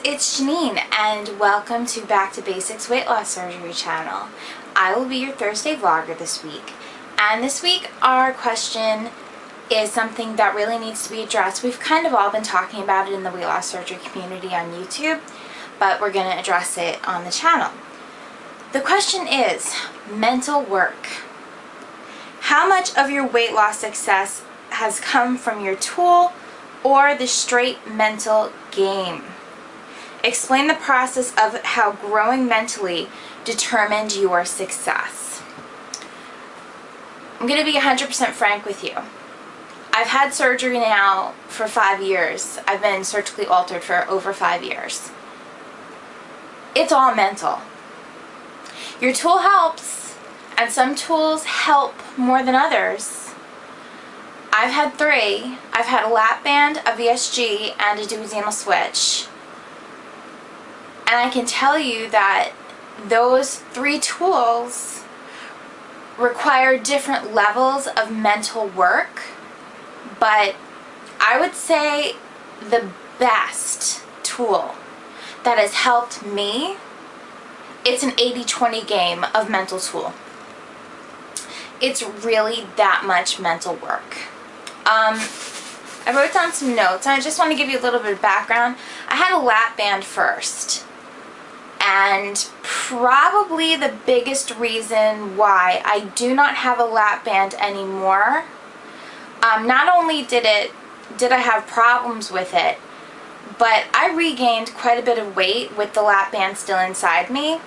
it's Janine and welcome to Back to Basics Weight Loss Surgery channel. I will be your Thursday vlogger this week, and this week our question is something that really needs to be addressed. We've kind of all been talking about it in the weight loss surgery community on YouTube, but we're going to address it on the channel. The question is mental work. How much of your weight loss success has come from your tool or the straight mental game? Explain the process of how growing mentally determined your success. I'm going to be 100% frank with you. I've had surgery now for 5 years. I've been surgically altered for over 5 years. It's all mental. Your tool helps, and some tools help more than others. I've had 3. I've had a lap band, a VSG, and a duodenal switch. And I can tell you that those 3 tools require different levels of mental work, but I would say the best tool that has helped me, it's an 80-20 game of mental tool. It's really that much mental work. I wrote down some notes, and I just want to give you a little bit of background. I had a lap band first, and probably the biggest reason why I do not have a lap band anymore, not only did I have problems with it, but I regained quite a bit of weight with the lap band still inside me.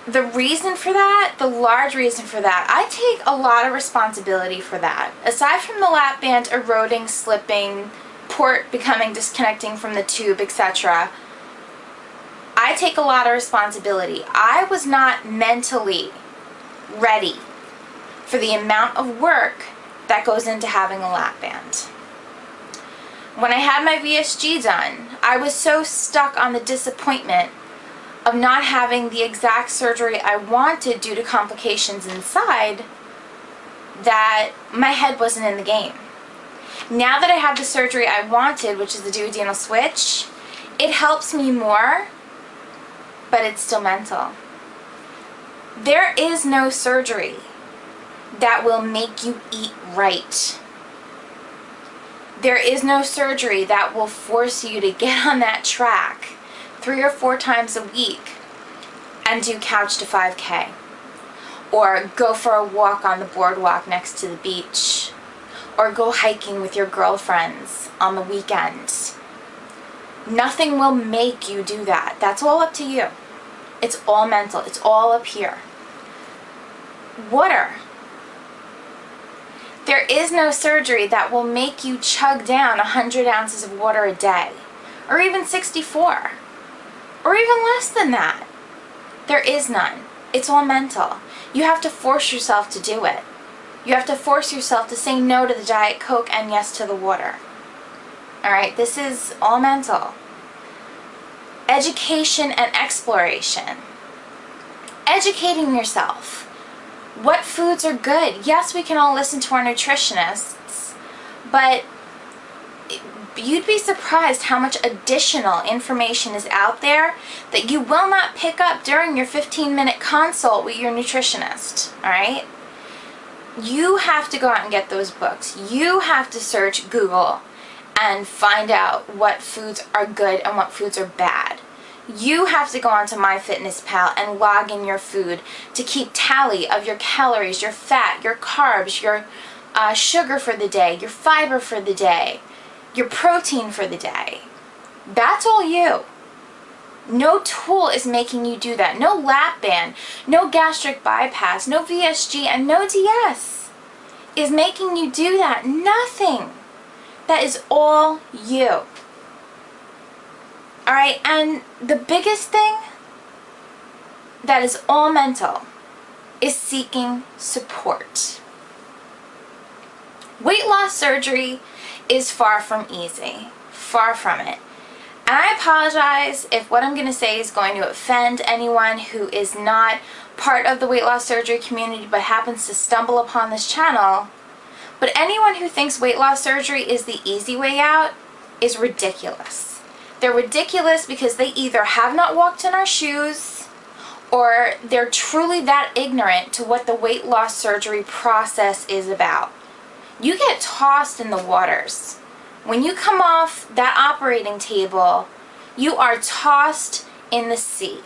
The reason for that, the large reason for that, I take a lot of responsibility for that. Aside from the lap band eroding, slipping, port becoming disconnecting from the tube, etc., I take a lot of responsibility. I was not mentally ready for the amount of work that goes into having a lap band. When I had my VSG done, I was so stuck on the disappointment of not having the exact surgery I wanted due to complications inside that my head wasn't in the game. Now that I have the surgery I wanted, which is the duodenal switch, it helps me more, but it's still mental. There is no surgery that will make you eat right. There is no surgery that will force you to get on that track 3 or 4 times a week and do couch to 5K, or go for a walk on the boardwalk next to the beach, or go hiking with your girlfriends on the weekends. Nothing will make you do that. That's all up to you. It's all mental. It's all up here. Water. There is no surgery that will make you chug down 100 ounces of water a day, or even 64, or even less than that. There is none. It's all mental. You have to force yourself to do it. You have to force yourself to say no to the Diet Coke and yes to the water. Alright, this is all mental. Education and exploration. Educating yourself. What foods are good? Yes, we can all listen to our nutritionists, but you'd be surprised how much additional information is out there that you will not pick up during your 15-minute consult with your nutritionist, alright? You have to go out and get those books. You have to search Google and find out what foods are good and what foods are bad. You have to go onto MyFitnessPal and log in your food to keep tally of your calories, your fat, your carbs, your sugar for the day, your fiber for the day, your protein for the day. That's all you. No tool is making you do that. No lap band, no gastric bypass, no VSG, and no DS is making you do that. Nothing. That is all you. Alright, and the biggest thing that is all mental is seeking support. Weight loss surgery is far from easy. Far from it. And I apologize if what I'm going to say is going to offend anyone who is not part of the weight loss surgery community but happens to stumble upon this channel. But anyone who thinks weight loss surgery is the easy way out is ridiculous. They're ridiculous because they either have not walked in our shoes or they're truly that ignorant to what the weight loss surgery process is about. You get tossed in the waters. When you come off that operating table, you are tossed in the sea.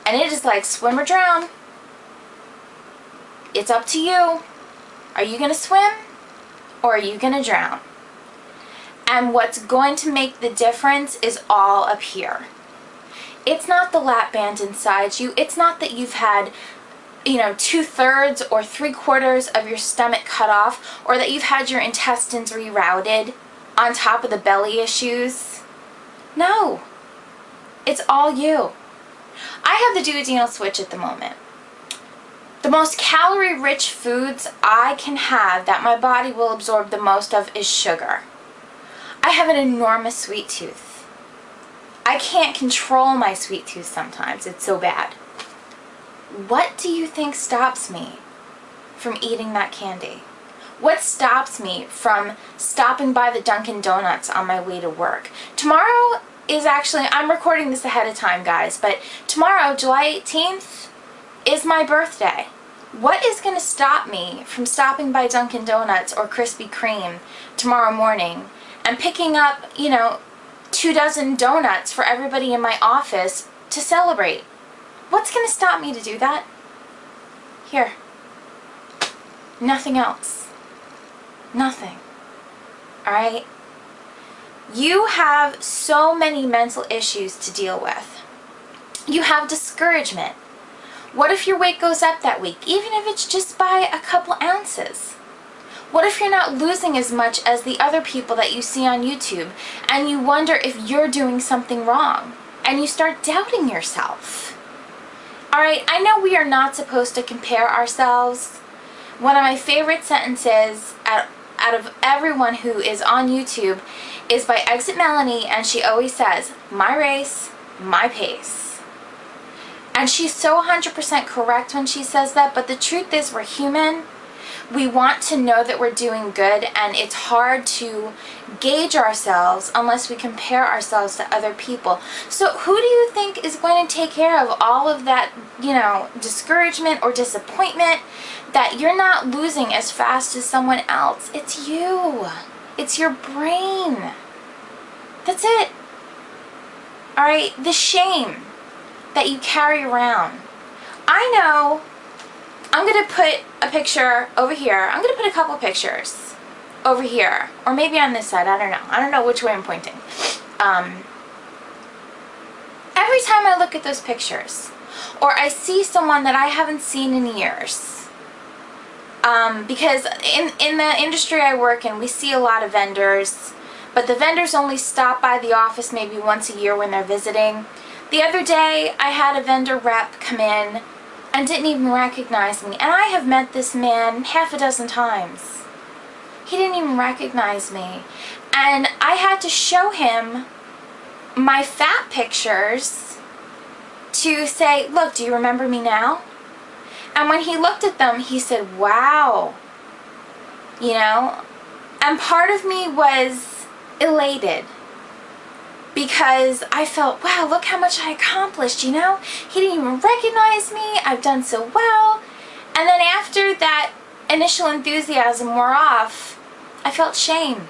And it is like swim or drown. It's up to you. Are you going to swim or are you going to drown? And what's going to make the difference is all up here. It's not the lap band inside you. It's not that you've had, 2/3 or 3/4 of your stomach cut off, or that you've had your intestines rerouted on top of the belly issues. No. It's all you. I have the duodenal switch at the moment. The most calorie-rich foods I can have that my body will absorb the most of is sugar. I have an enormous sweet tooth. I can't control my sweet tooth sometimes. It's so bad. What do you think stops me from eating that candy? What stops me from stopping by the Dunkin' Donuts on my way to work? Tomorrow is actually, I'm recording this ahead of time, guys, but tomorrow, July 18th, is my birthday. What is going to stop me from stopping by Dunkin' Donuts or Krispy Kreme tomorrow morning and picking up, 24 donuts for everybody in my office to celebrate? What's going to stop me to do that? Here. Nothing else. Nothing. Alright? You have so many mental issues to deal with. You have discouragement. What if your weight goes up that week, even if it's just by a couple ounces? What if you're not losing as much as the other people that you see on YouTube, and you wonder if you're doing something wrong, and you start doubting yourself? Alright, I know we are not supposed to compare ourselves. One of my favorite sentences out of everyone who is on YouTube is by Exit Melanie, and she always says, "My race, my pace." And she's so 100% correct when she says that, but the truth is we're human. We want to know that we're doing good, and it's hard to gauge ourselves unless we compare ourselves to other people. So who do you think is going to take care of all of that, discouragement or disappointment that you're not losing as fast as someone else? It's you. It's your brain. That's it. All right, the shame that you carry around. I know I'm going to put a picture over here. I'm going to put a couple pictures over here. Or maybe on this side. I don't know. I don't know which way I'm pointing. Every time I look at those pictures, or I see someone that I haven't seen in years, because in the industry I work in, we see a lot of vendors, but the vendors only stop by the office maybe once a year when they're visiting. The other day, I had a vendor rep come in and didn't even recognize me. And I have met this man half a dozen times. He didn't even recognize me. And I had to show him my fat pictures to say, "Look, do you remember me now?" And when he looked at them, he said, "Wow." And part of me was elated, because I felt, wow, look how much I accomplished, He didn't even recognize me. I've done so well. And then after that initial enthusiasm wore off, I felt shame.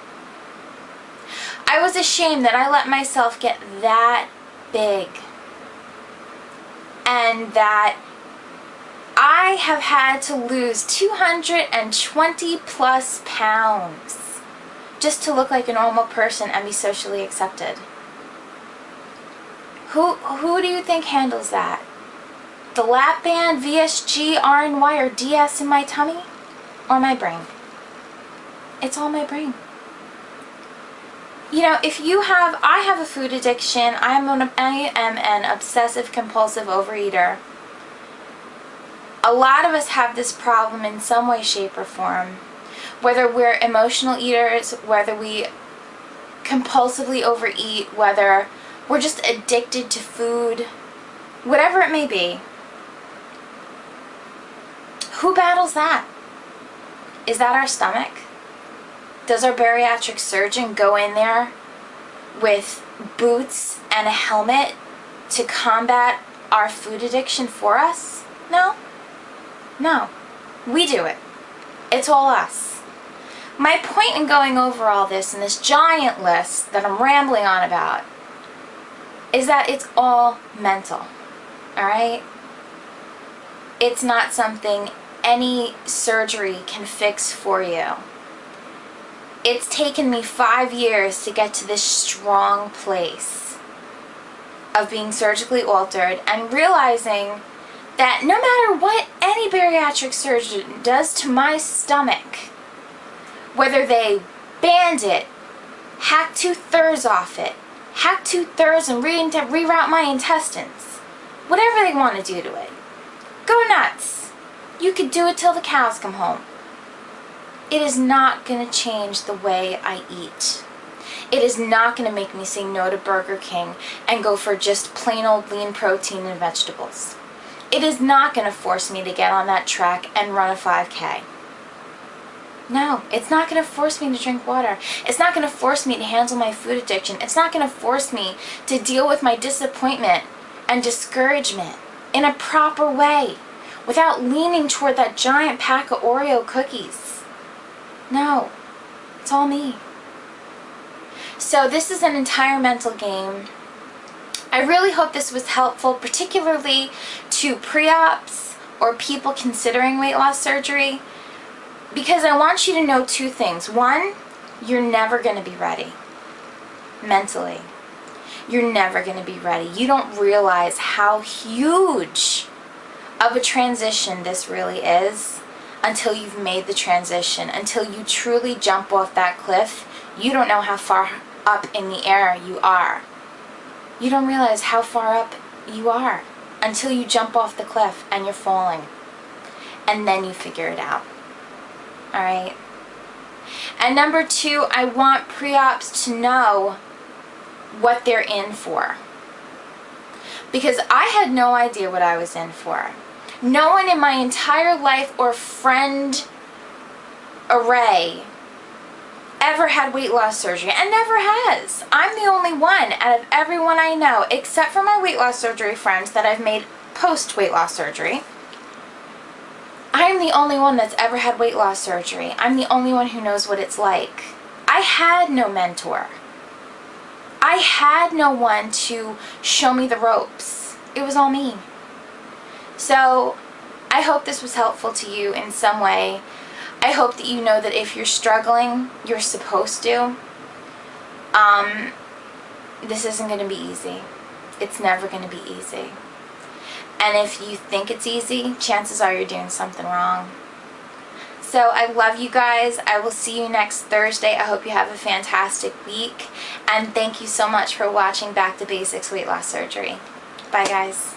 I was ashamed that I let myself get that big. And that I have had to lose 220 plus pounds just to look like a normal person and be socially accepted. Who do you think handles that? The lap band, VSG, RNY, or DS in my tummy? Or my brain? It's all my brain. I have a food addiction. I am an obsessive compulsive overeater. A lot of us have this problem in some way, shape, or form. Whether we're emotional eaters, whether we compulsively overeat, whether we're just addicted to food, whatever it may be. Who battles that? Is that our stomach? Does our bariatric surgeon go in there with boots and a helmet to combat our food addiction for us? No. No. We do it. It's all us. My point in going over all this in this giant list that I'm rambling on about is that it's all mental. Alright? It's not something any surgery can fix for you. It's taken me 5 years to get to this strong place of being surgically altered and realizing that no matter what any bariatric surgeon does to my stomach, whether they band it, hack 2/3 off it, hack 2/3 and reroute my intestines, whatever they want to do to it, go nuts. You could do it till the cows come home. It is not going to change the way I eat. It is not going to make me say no to Burger King and go for just plain old lean protein and vegetables. It is not going to force me to get on that track and run a 5K. No, it's not going to force me to drink water. It's not going to force me to handle my food addiction. It's not going to force me to deal with my disappointment and discouragement in a proper way without leaning toward that giant pack of Oreo cookies. No, it's all me. So this is an entire mental game. I really hope this was helpful, particularly to pre-ops or people considering weight loss surgery, because I want you to know two things. One, you're never going to be ready mentally. You're never going to be ready. You don't realize how huge of a transition this really is until you've made the transition, until you truly jump off that cliff. You don't know how far up in the air you are. You don't realize how far up you are until you jump off the cliff and you're falling. And then you figure it out. Alright? And number two, I want pre-ops to know what they're in for. Because I had no idea what I was in for. No one in my entire life or friend array ever had weight loss surgery, and never has. I'm the only one out of everyone I know, except for my weight loss surgery friends that I've made post weight loss surgery. I'm the only one that's ever had weight loss surgery. I'm the only one who knows what it's like. I had no mentor. I had no one to show me the ropes. It was all me. So I hope this was helpful to you in some way. I hope that you know that if you're struggling, you're supposed to. This isn't going to be easy. It's never going to be easy. And if you think it's easy, chances are you're doing something wrong. So I love you guys. I will see you next Thursday. I hope you have a fantastic week. And thank you so much for watching Back to Basics Weight Loss Surgery. Bye guys.